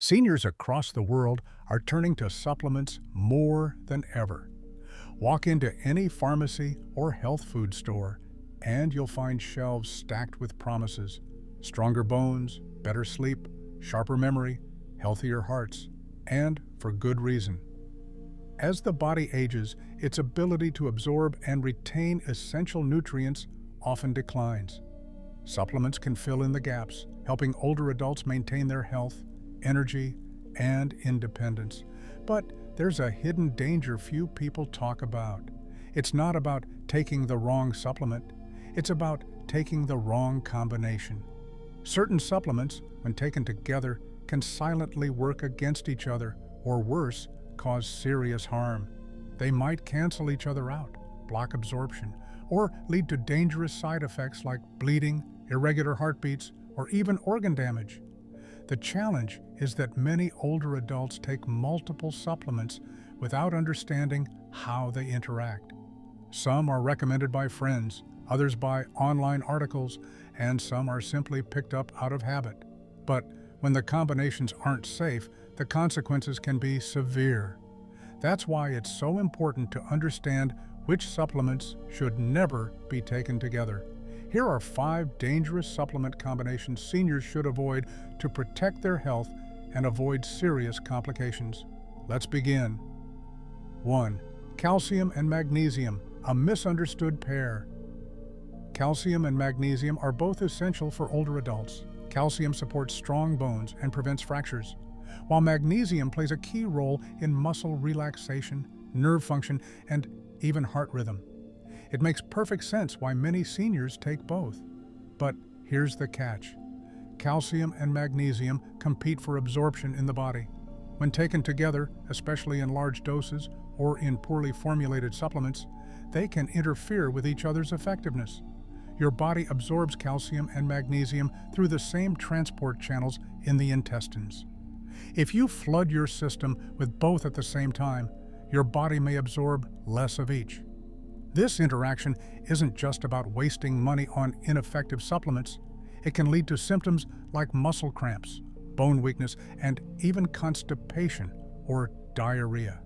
Seniors across the world are turning to supplements more than ever. Walk into any pharmacy or health food store, and you'll find shelves stacked with promises: stronger bones, better sleep, sharper memory, healthier hearts, and for good reason. As the body ages, its ability to absorb and retain essential nutrients often declines. Supplements can fill in the gaps, helping older adults maintain their health, energy, and independence. But there's a hidden danger few people talk about. It's not about taking the wrong supplement, it's about taking the wrong combination. Certain supplements, when taken together, can silently work against each other, or worse, cause serious harm. They might cancel each other out, block absorption, or lead to dangerous side effects like bleeding, irregular heartbeats, or even organ damage. The challenge is that many older adults take multiple supplements without understanding how they interact. Some are recommended by friends, others by online articles, and some are simply picked up out of habit. But when the combinations aren't safe, the consequences can be severe. That's why it's so important to understand which supplements should never be taken together. Here are 5 dangerous supplement combinations seniors should avoid to protect their health and avoid serious complications. Let's begin. 1. Calcium and magnesium, a misunderstood pair. Calcium and magnesium are both essential for older adults. Calcium supports strong bones and prevents fractures, while magnesium plays a key role in muscle relaxation, nerve function, and even heart rhythm. It makes perfect sense why many seniors take both. But here's the catch. Calcium and magnesium compete for absorption in the body. When taken together, especially in large doses or in poorly formulated supplements, they can interfere with each other's effectiveness. Your body absorbs calcium and magnesium through the same transport channels in the intestines. If you flood your system with both at the same time, your body may absorb less of each. This interaction isn't just about wasting money on ineffective supplements. It can lead to symptoms like muscle cramps, bone weakness, and even constipation or diarrhea.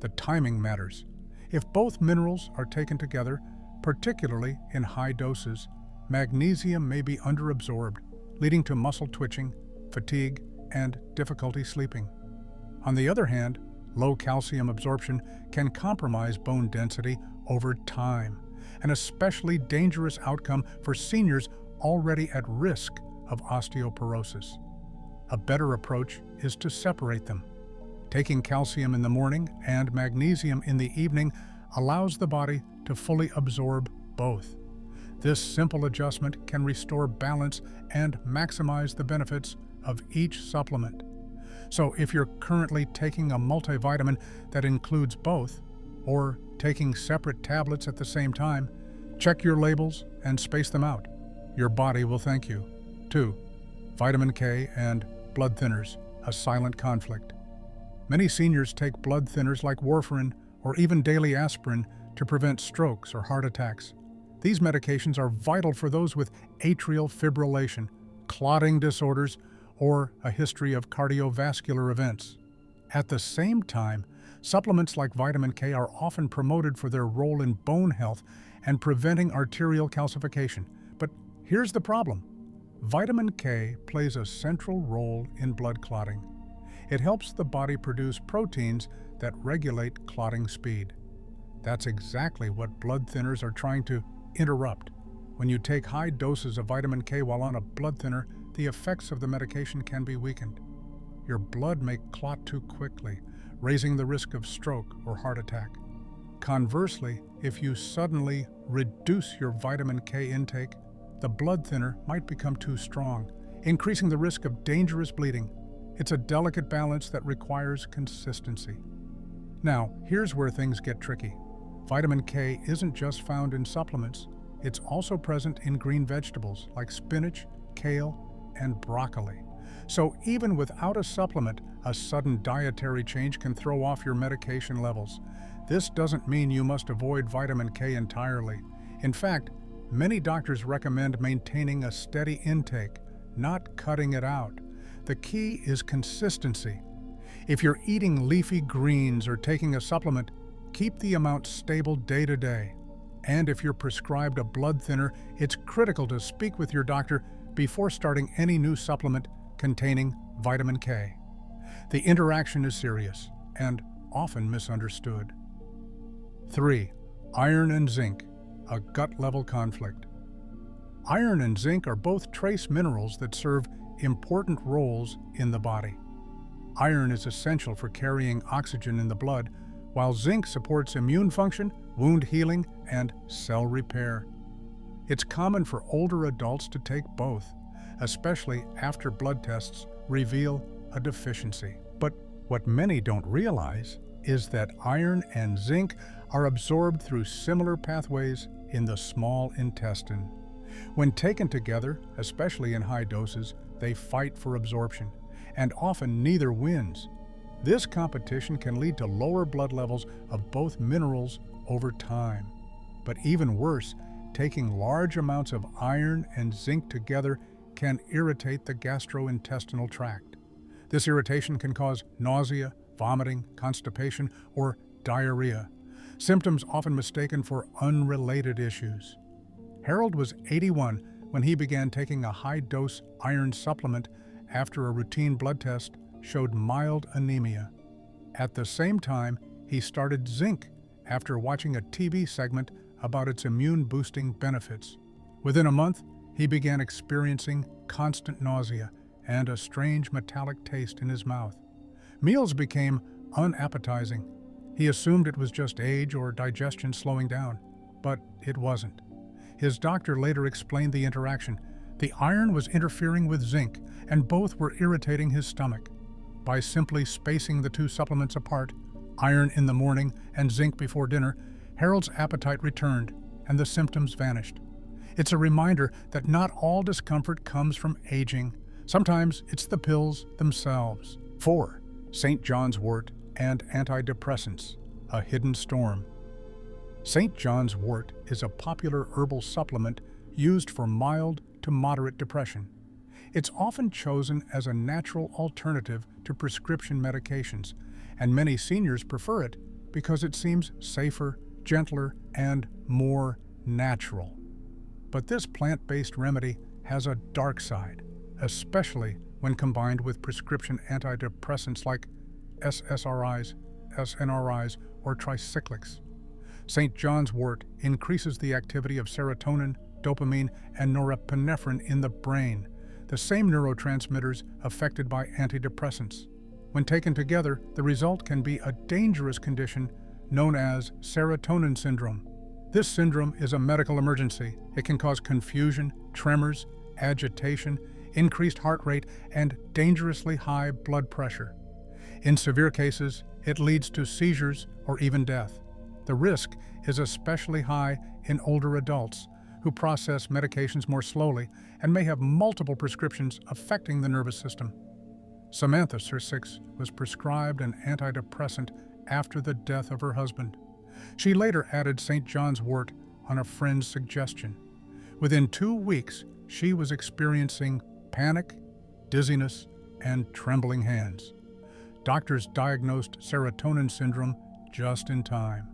The timing matters. If both minerals are taken together, particularly in high doses, magnesium may be underabsorbed, leading to muscle twitching, fatigue, and difficulty sleeping. On the other hand, low calcium absorption can compromise bone density over time, an especially dangerous outcome for seniors already at risk of osteoporosis. A better approach is to separate them. Taking calcium in the morning and magnesium in the evening allows the body to fully absorb both. This simple adjustment can restore balance and maximize the benefits of each supplement. So if you're currently taking a multivitamin that includes both, or taking separate tablets at the same time, check your labels and space them out. Your body will thank you. 2. Vitamin K and blood thinners, a silent conflict. Many seniors take blood thinners like warfarin or even daily aspirin to prevent strokes or heart attacks. These medications are vital for those with atrial fibrillation, clotting disorders, or a history of cardiovascular events. At the same time, supplements like vitamin K are often promoted for their role in bone health and preventing arterial calcification. But here's the problem. Vitamin K plays a central role in blood clotting. It helps the body produce proteins that regulate clotting speed. That's exactly what blood thinners are trying to interrupt. When you take high doses of vitamin K while on a blood thinner, the effects of the medication can be weakened. Your blood may clot too quickly, raising the risk of stroke or heart attack. Conversely, if you suddenly reduce your vitamin K intake, the blood thinner might become too strong, increasing the risk of dangerous bleeding. It's a delicate balance that requires consistency. Now, here's where things get tricky. Vitamin K isn't just found in supplements. It's also present in green vegetables like spinach, kale, and broccoli. So even without a supplement, a sudden dietary change can throw off your medication levels. This doesn't mean you must avoid vitamin K entirely. In fact, many doctors recommend maintaining a steady intake, not cutting it out. The key is consistency. If you're eating leafy greens or taking a supplement, keep the amount stable day to day. And if you're prescribed a blood thinner, it's critical to speak with your doctor before starting any new supplement containing vitamin K. The interaction is serious and often misunderstood. 3. Iron and zinc, a gut-level conflict. Iron and zinc are both trace minerals that serve important roles in the body. Iron is essential for carrying oxygen in the blood, while zinc supports immune function, wound healing, and cell repair. It's common for older adults to take both, especially after blood tests reveal a deficiency. But what many don't realize is that iron and zinc are absorbed through similar pathways in the small intestine. When taken together, especially in high doses, they fight for absorption, and often neither wins. This competition can lead to lower blood levels of both minerals over time. But even worse, taking large amounts of iron and zinc together can irritate the gastrointestinal tract. This irritation can cause nausea, vomiting, constipation, or diarrhea, symptoms often mistaken for unrelated issues. Harold was 81 when he began taking a high-dose iron supplement after a routine blood test showed mild anemia. At the same time, he started zinc after watching a TV segment about its immune-boosting benefits. Within a month, he began experiencing constant nausea and a strange metallic taste in his mouth. Meals became unappetizing. He assumed it was just age or digestion slowing down, but it wasn't. His doctor later explained the interaction. The iron was interfering with zinc, and both were irritating his stomach. By simply spacing the two supplements apart, iron in the morning and zinc before dinner, Harold's appetite returned and the symptoms vanished. It's a reminder that not all discomfort comes from aging. Sometimes it's the pills themselves. 4. St. John's wort and antidepressants, a hidden storm. St. John's wort is a popular herbal supplement used for mild to moderate depression. It's often chosen as a natural alternative to prescription medications, and many seniors prefer it because it seems safer, gentler, and more natural. But this plant-based remedy has a dark side, especially when combined with prescription antidepressants like SSRIs, SNRIs, or tricyclics. St. John's wort increases the activity of serotonin, dopamine, and norepinephrine in the brain, the same neurotransmitters affected by antidepressants. When taken together, the result can be a dangerous condition known as serotonin syndrome. This syndrome is a medical emergency. It can cause confusion, tremors, agitation, increased heart rate, and dangerously high blood pressure. In severe cases, it leads to seizures or even death. The risk is especially high in older adults who process medications more slowly and may have multiple prescriptions affecting the nervous system. Samantha Sursix was prescribed an antidepressant after the death of her husband. She later added St. John's wort on a friend's suggestion. Within 2 weeks, she was experiencing panic, dizziness, and trembling hands. Doctors diagnosed serotonin syndrome just in time.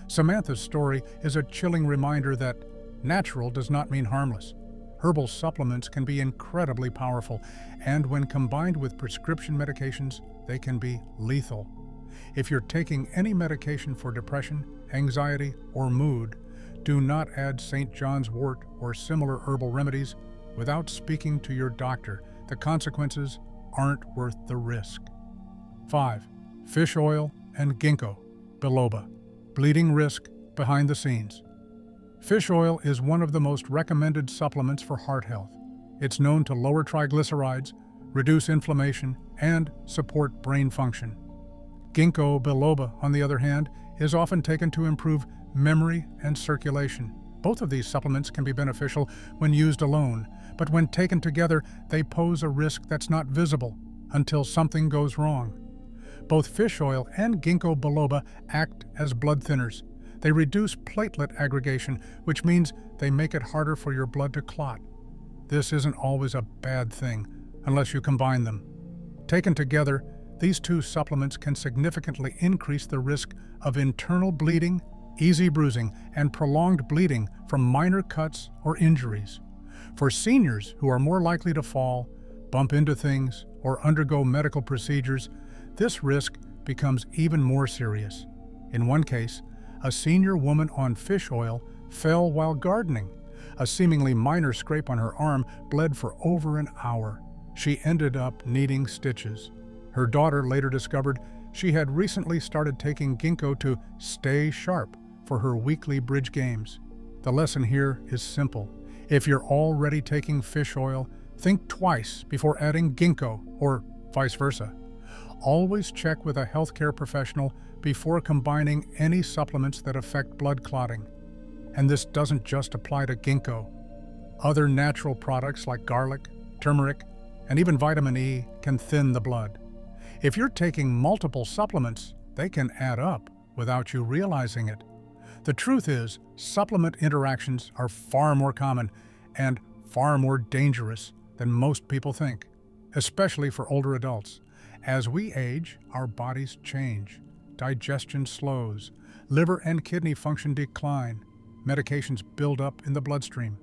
Samantha's story is a chilling reminder that natural does not mean harmless. Herbal supplements can be incredibly powerful, and when combined with prescription medications, they can be lethal. If you're taking any medication for depression, anxiety, or mood, do not add St. John's wort or similar herbal remedies without speaking to your doctor. The consequences aren't worth the risk. 5. Fish oil and ginkgo biloba. Bleeding risk behind the scenes. Fish oil is one of the most recommended supplements for heart health. It's known to lower triglycerides, reduce inflammation, and support brain function. Ginkgo biloba, on the other hand, is often taken to improve memory and circulation. Both of these supplements can be beneficial when used alone, but when taken together, they pose a risk that's not visible until something goes wrong. Both fish oil and ginkgo biloba act as blood thinners. They reduce platelet aggregation, which means they make it harder for your blood to clot. This isn't always a bad thing, unless you combine them. Taken together, these two supplements can significantly increase the risk of internal bleeding, easy bruising, and prolonged bleeding from minor cuts or injuries. For seniors who are more likely to fall, bump into things, or undergo medical procedures, this risk becomes even more serious. In one case, a senior woman on fish oil fell while gardening. A seemingly minor scrape on her arm bled for over an hour. She ended up needing stitches. Her daughter later discovered she had recently started taking ginkgo to stay sharp for her weekly bridge games. The lesson here is simple. If you're already taking fish oil, think twice before adding ginkgo, or vice versa. Always check with a healthcare professional before combining any supplements that affect blood clotting. And this doesn't just apply to ginkgo. Other natural products like garlic, turmeric, and even vitamin E can thin the blood. If you're taking multiple supplements, they can add up without you realizing it. The truth is, supplement interactions are far more common and far more dangerous than most people think, especially for older adults. As we age, our bodies change. Digestion slows, liver and kidney function decline, medications build up in the bloodstream.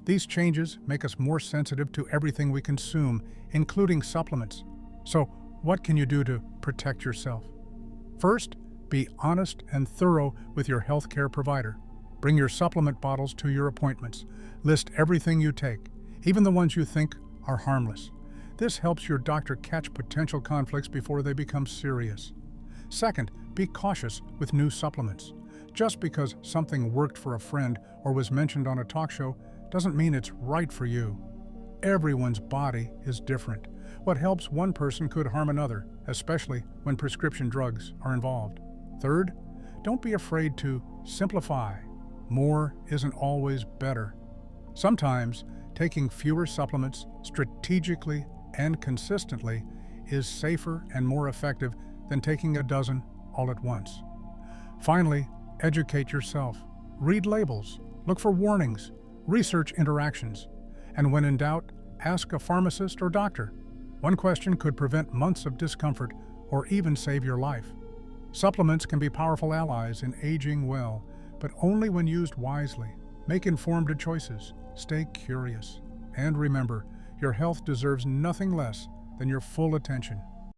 These changes make us more sensitive to everything we consume, including supplements. So, what can you do to protect yourself? First, be honest and thorough with your healthcare provider. Bring your supplement bottles to your appointments. List everything you take, even the ones you think are harmless. This helps your doctor catch potential conflicts before they become serious. Second, be cautious with new supplements. Just because something worked for a friend or was mentioned on a talk show doesn't mean it's right for you. Everyone's body is different. What helps one person could harm another, especially when prescription drugs are involved. Third, don't be afraid to simplify. More isn't always better. Sometimes taking fewer supplements strategically and consistently is safer and more effective than taking a dozen all at once. Finally, educate yourself. Read labels, look for warnings, research interactions, and when in doubt, ask a pharmacist or doctor. One question could prevent months of discomfort or even save your life. Supplements can be powerful allies in aging well, but only when used wisely. Make informed choices, stay curious, and remember, your health deserves nothing less than your full attention.